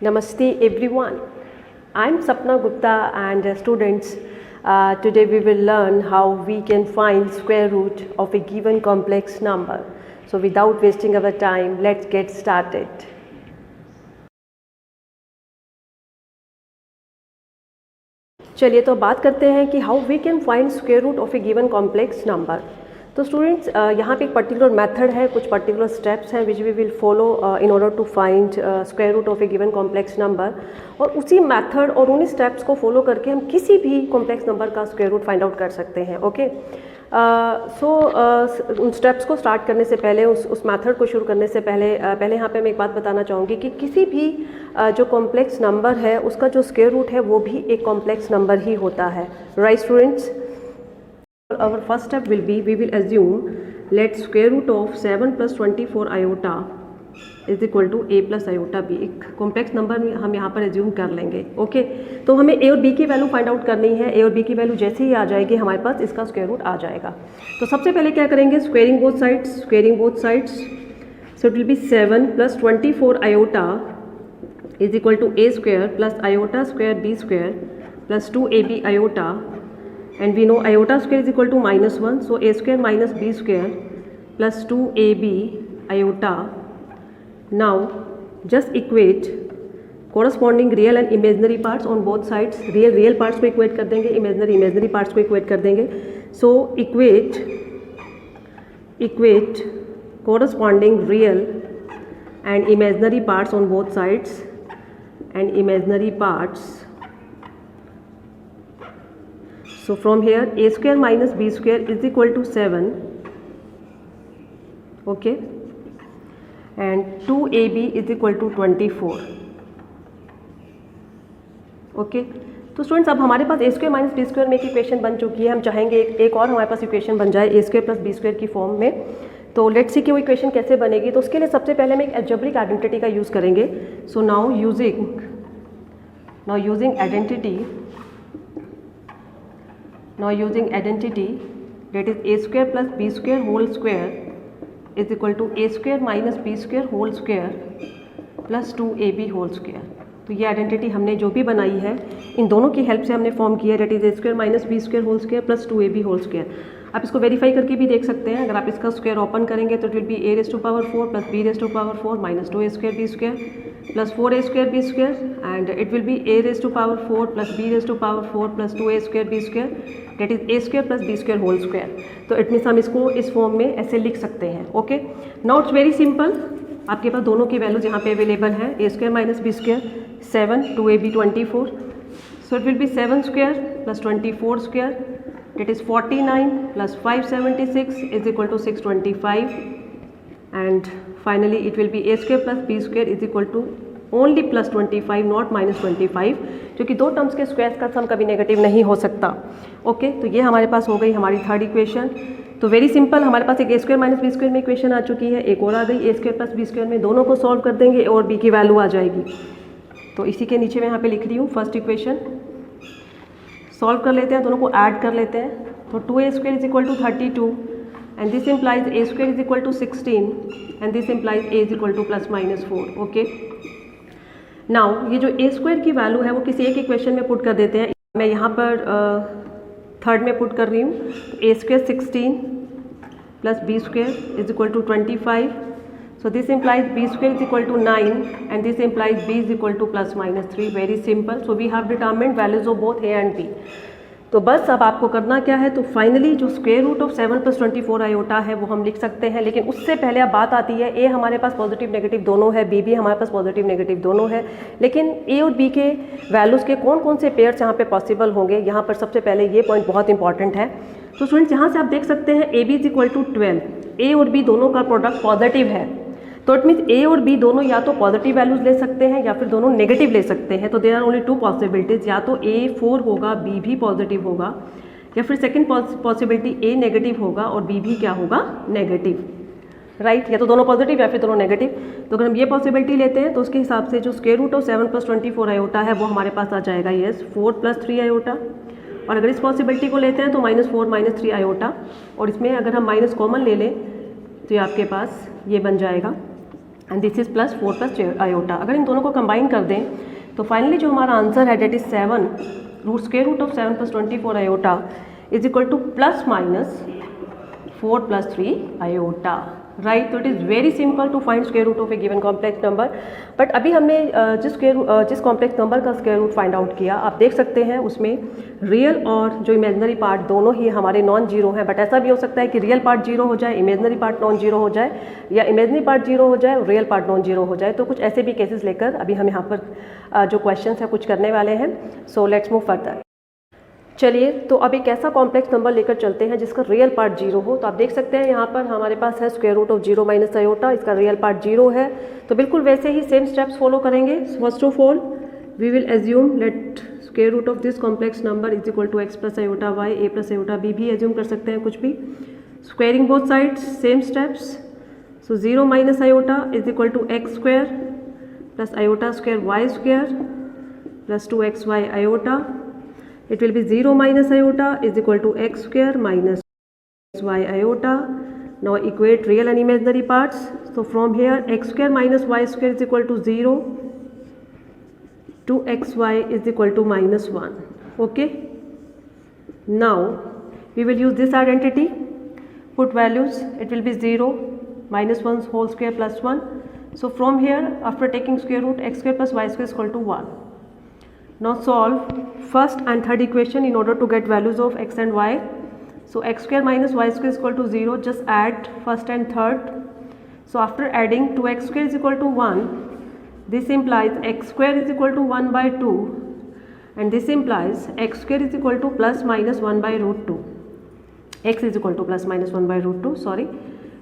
Namaste everyone. I'm Sapna Gupta and students. Today we will learn how we can find square root of a given complex number. So without wasting our time, let's get started. चलिए तो बात करते हैं कि how we can find square root of a given complex number. तो students यहाँ पे एक पर्टिकुलर मेथड है, कुछ पर्टिकुलर स्टेप्स हैं which we will follow in order to find square root of a given complex number, और उसी method और उन्हीं स्टेप्स को फॉलो करके हम किसी भी कॉम्प्लेक्स नंबर का स्क्वायर रूट फाइंड आउट कर सकते हैं। ओके, उन स्टेप्स को स्टार्ट करने से पहले, उस मेथड को शुरू करने से पहले यहाँ पे मैं एक बात बताना चाहूँगी कि किसी भी जो कॉम्प्लेक्स नंबर है उसका जो स्क्वायर रूट है वो भी एक कॉम्प्लेक्स नंबर ही होता है। Right students, our first step will be, we will assume let square root of 7 plus 24 iota is equal to a plus iota b। एक कॉम्प्लेक्स नंबर हम यहाँ पर एज्यूम कर लेंगे। ओके, तो हमें a और b की वैल्यू फाइंड आउट करनी है। a और b की वैल्यू जैसे ही आ जाएगी हमारे पास इसका स्क्वायर रूट आ जाएगा। तो सबसे पहले क्या करेंगे, squaring both sides. So it will B 7 plus 24 iota is equal to a square plus iota square b square plus 2ab iota, and we know iota square is equal to -1, so a square minus b square plus 2ab iota. Now just equate corresponding real and imaginary parts on both sides। real parts को equate कर देंगे, imaginary parts को equate कर देंगे। so equate corresponding real and imaginary parts on both sides, and imaginary parts, so from here a square minus b square is equal to 7, okay, and 2ab is equal to 24। Okay, तो students अब हमारे पास ए square minus B square में एक equation बन चुकी है। हम चाहेंगे एक और हमारे पास इक्वेशन बन जाए ए स्क्वायर प्लस बी स्क्वायर की फॉर्म में। तो लेट्स सी कि वो इक्वेशन कैसे बनेगी। तो उसके लिए सबसे पहले हम एक अलजेब्रिक आइडेंटिटी का यूज़ करेंगे। So now using identity that is a square plus b square whole square is equal to a square minus b square whole square plus 2ab whole square। तो ये आइडेंटिटी हमने जो भी बनाई है इन दोनों की हेल्प से हमने फॉर्म किया है, that is A square minus B square whole square plus 2ab whole square. आप इसको वेरीफाई करके भी देख सकते हैं। अगर आप इसका स्क्वायर ओपन करेंगे तो it will be a raise to power 4 plus b raise to power 4 minus 2a square B square plus 4a square B square, and it will be a raise to power 4 plus b raise to power 4 plus 2a square B square, that is a square plus b square whole square. तो it means हम इसको इस form में ऐसे लिख सकते हैं। Okay, now it's very simple. आपके पास दोनों की वैल्यूज यहाँ पे अवेलेबल है, a square minus B square 7, 2ab 24, so it will be 7 square plus 24 square, that is 49 plus 576 is equal to 625, and finally it will be a square plus b square is equal to only plus 25 not minus 25, क्योंकि दो terms के squares का सम कभी negative नहीं हो सकता। Okay, तो ये हमारे पास हो गई हमारी थर्ड इक्वेशन। तो वेरी सिंपल, हमारे पास एक ए स्क्वायर माइनस बी स्क्वायर में इक्वेशन आ चुकी है, एक और आ गई ए स्क्वायर प्लस बी स्क्वायर में। दोनों को सॉल्व कर देंगे और बी की वैल्यू आ जाएगी। तो इसी के नीचे मैं यहाँ पे लिख रही हूँ फर्स्ट इक्वेशन। सॉल्व कर लेते हैं, दोनों को ऐड कर लेते हैं। तो 2a square is equal to 32 and this implies a square is equal to 16 and this implies a is equal to plus minus 4। Okay, now ये जो a स्क्वायर की वैल्यू है वो किसी एक इक्वेशन में पुट कर देते हैं। मैं यहाँ पर थर्ड में पुट कर रही हूँ। a square 16 plus b square is equal to 25, so this implies b square is equal to 9 and this implies b is equal to plus minus 3। very simple, so we have determined values of both a and b। तो बस अब आपको करना क्या है, तो finally जो square root of 7 plus 24 iota है वो हम लिख सकते हैं। लेकिन उससे पहले अब बात आती है, a हमारे पास पॉजिटिव नेगेटिव दोनों है, b भी हमारे पास पॉजिटिव नेगेटिव दोनों है, लेकिन a और b के वैल्यूज़ के कौन कौन से पेयर्स यहाँ पे पॉसिबल होंगे। यहाँ पर सबसे पहले ये पॉइंट बहुत इंपॉर्टेंट है। तो स्टूडेंट्स यहाँ से आप देख सकते हैं a b is equal to 12, a और b दोनों का प्रोडक्ट पॉजिटिव है। तो इट मीन्स ए और बी दोनों या तो पॉजिटिव वैल्यूज ले सकते हैं या फिर दोनों नेगेटिव ले सकते हैं। तो there are only two possibilities, या तो ए 4 होगा बी भी पॉजिटिव होगा, या फिर सेकंड पॉसिबिलिटी ए नेगेटिव होगा और बी भी क्या होगा, नेगेटिव। राइट, या तो दोनों पॉजिटिव या फिर दोनों नेगेटिव। तो अगर हम ये पॉसिबिलिटी लेते हैं तो उसके हिसाब से जो square root of 7 plus 24 iota है वो हमारे पास आ जाएगा यस 4 प्लस 3 आयोटा। और अगर इस पॉसिबिलिटी को लेते हैं तो -4 -3 आयोटा, और इसमें अगर हम माइनस कॉमन ले लें तो ये आपके पास ये बन जाएगा and this is plus 4 plus iota. अगर इन दोनों को कंबाइन कर दें तो फाइनली जो हमारा आंसर है that is 7 root square root of 7 plus 24 iota is equal to plus minus 4 plus 3 iota, right. तो it is very simple to find square root of a given complex number. But अभी हमने जिस complex number का square root find out किया, आप देख सकते हैं उसमें रियल और जो इमेजनरी पार्ट दोनों ही हमारे नॉन जीरो हैं। बट ऐसा भी हो सकता है कि रियल पार्ट जीरो हो जाए, इमेजनरी पार्ट नॉन जीरो हो जाए, या इमेजनरी पार्ट जीरो हो जाए, रियल पार्ट नॉन जीरो हो जाए। तो कुछ ऐसे भी केसेस लेकर अभी हम यहाँ पर जो क्वेश्चन है कुछ करने वाले हैं। So let's move further. चलिए, तो अब एक ऐसा कॉम्प्लेक्स नंबर लेकर चलते हैं जिसका रियल पार्ट जीरो हो। तो आप देख सकते हैं यहाँ पर हमारे पास है square root of 0 minus iota, इसका रियल पार्ट जीरो है। तो बिल्कुल वैसे ही सेम स्टेप्स फॉलो करेंगे। First of all we will assume let square root of this complex number is equal to X plus iota Y, A plus iota B भी assume कर सकते हैं कुछ भी। Squaring both sides, same steps. So 0 minus iota is equal to X square plus iota square Y square plus 2xy iota. It will be 0 minus iota is equal to x square minus y iota. Now equate real and imaginary parts. So from here x square minus y square is equal to 0, 2xy is equal to minus 1. Okay. Now we will use this identity. Put values. It will be 0, minus 1 whole square plus 1. So from here after taking square root x square plus y square is equal to 1. Now solve first and third equation in order to get values of x and y. So x square minus y square is equal to 0. Just add first and third. So after adding 2x square is equal to 1, this implies x square is equal to 1 by 2, and this implies x square is equal to plus minus 1 by root 2. x is equal to plus minus 1 by root 2, sorry.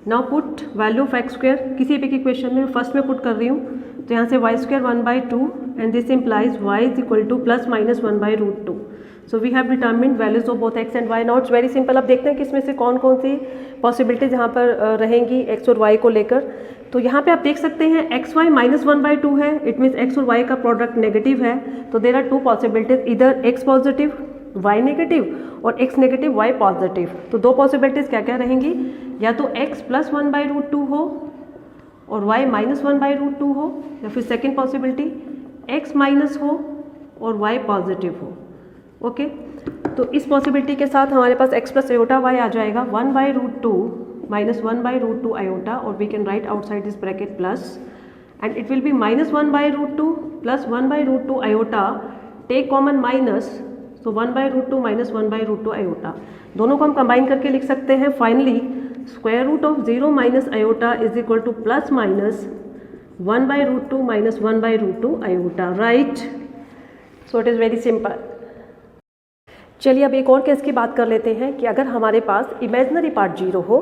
Now put value of x square, किसी भी equation में first में put कर रही हूँ, तो यहाँ से y square 1 by 2 and this implies y is equal to plus minus 1 by root 2. So we have determined values of both x and y. Now it's very simple. अब देखते हैं कि इसमें से कौन कौन सी पॉसिबिलिटीज यहाँ पर रहेंगी x और y को लेकर। तो यहाँ पे आप देख सकते हैं एक्स वाई माइनस 1 by 2 है, इट मीन्स x और y का प्रोडक्ट नेगेटिव है। तो देर आर टू पॉसिबिलिटीज, इधर x पॉजिटिव y नेगेटिव और x नेगेटिव y पॉजिटिव। तो दो पॉसिबिलिटीज क्या क्या रहेंगी, या तो x प्लस 1 by root 2 हो और y माइनस 1 by root 2 हो, या फिर सेकेंड पॉसिबिलिटी x माइनस हो और y पॉजिटिव हो। ओके, तो इस पॉसिबिलिटी के साथ हमारे पास x प्लस आयोटा y आ जाएगा 1 by root 2 minus 1 by root 2 iota, और we can write outside this bracket plus, and it will be minus 1 by root 2 plus 1 by root 2 iota, take common minus, so 1 by root 2 minus 1 by root 2 iota। दोनों को हम combine करके लिख सकते हैं। Finally square root of 0 minus iota is equal to plus minus 1 by root 2 minus 1 by root 2 iota, right. So it is very simple. चलिए अब एक और केस की बात कर लेते हैं कि अगर हमारे पास इमेजिनरी पार्ट जीरो हो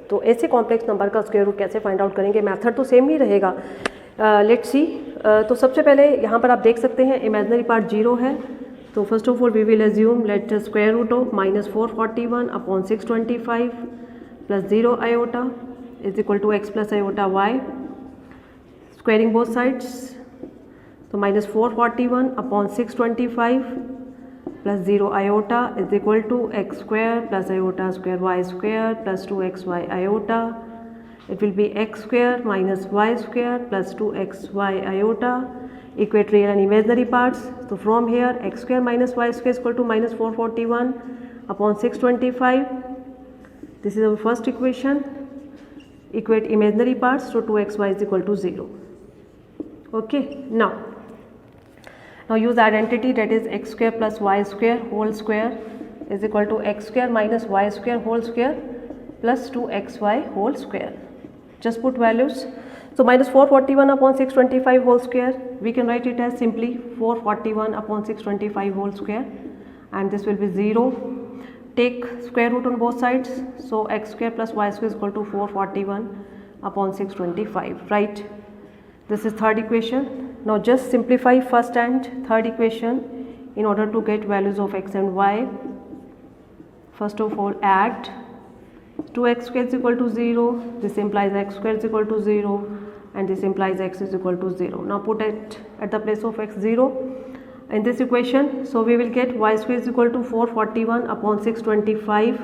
तो ऐसे कॉम्प्लेक्स नंबर का स्क्वायर रूट कैसे फाइंड आउट करेंगे। मेथड तो सेम ही रहेगा। Let's see. तो सबसे पहले यहाँ पर आप देख सकते हैं इमेजिनरी पार्ट जीरो है। तो first of all we will assume let square root of minus 441 upon 625 plus 0 iota is equal to X plus iota Y, squaring both sides. तो minus 441 upon 625 plus 0 iota is equal to x square plus iota square y square plus 2xy iota. It will be x square minus y square plus 2xy iota. Equate real and imaginary parts. So from here x square minus y square is equal to minus 441 upon 625. This is our first equation. Equate imaginary parts, so 2xy is equal to 0. Okay, now use identity, that is x square plus y square whole square is equal to x square minus y square whole square plus 2xy whole square. Just put values. So minus 441 upon 625 whole square, we can write it as simply 441 upon 625 whole square, and this will be 0. Take square root on both sides, so x square plus y square is equal to 441 upon 625, right? This is third equation. Now just simplify first and third equation in order to get values of x and y. First of all add 2x square is equal to 0, this implies x square is equal to 0, and this implies x is equal to 0. Now put it at the place of x 0 in this equation. So we will get y square is equal to 441 upon 625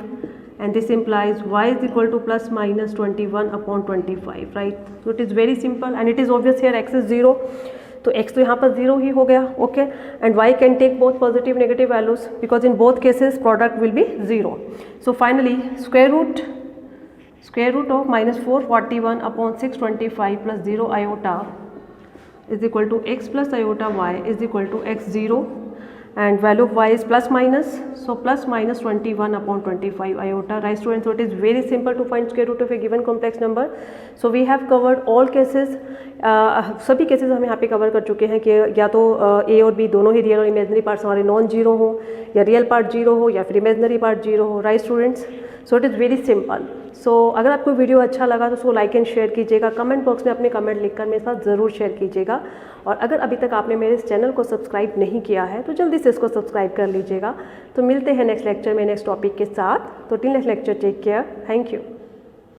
and this implies y is equal to plus minus 21 upon 25, right? So it is very simple and it is obvious here x is 0, तो x तो यहाँ पर 0 ही हो गया, okay, and y can take both positive negative values because in both cases product will be 0. So finally square root of minus 441 upon 625 plus 0 iota is equal to x plus iota y is equal to x0, and value of y is plus minus, so plus minus 21 upon 25 iota, right students? So it is very simple to find square root of a given complex number. So we have covered all cases, सभी cases हम यहाँ पे cover कर चुके हैं कि या तो a और b दोनों ही रियल और इमेजनरी पार्ट्स हमारे नॉन जीरो हो, या रियल पार्ट जीरो हो, या फिर इमेजनरी पार्ट जीरो हो, right students? So it is very simple. So अगर आपको वीडियो अच्छा लगा तो उसको लाइक एंड शेयर कीजिएगा, कमेंट बॉक्स में अपने कमेंट लिखकर मेरे साथ ज़रूर शेयर कीजिएगा, और अगर अभी तक आपने मेरे इस चैनल को सब्सक्राइब नहीं किया है तो जल्दी से इसको सब्सक्राइब कर लीजिएगा. तो मिलते हैं नेक्स्ट लेक्चर में नेक्स्ट टॉपिक के साथ. तो till next lecture take care, thank you.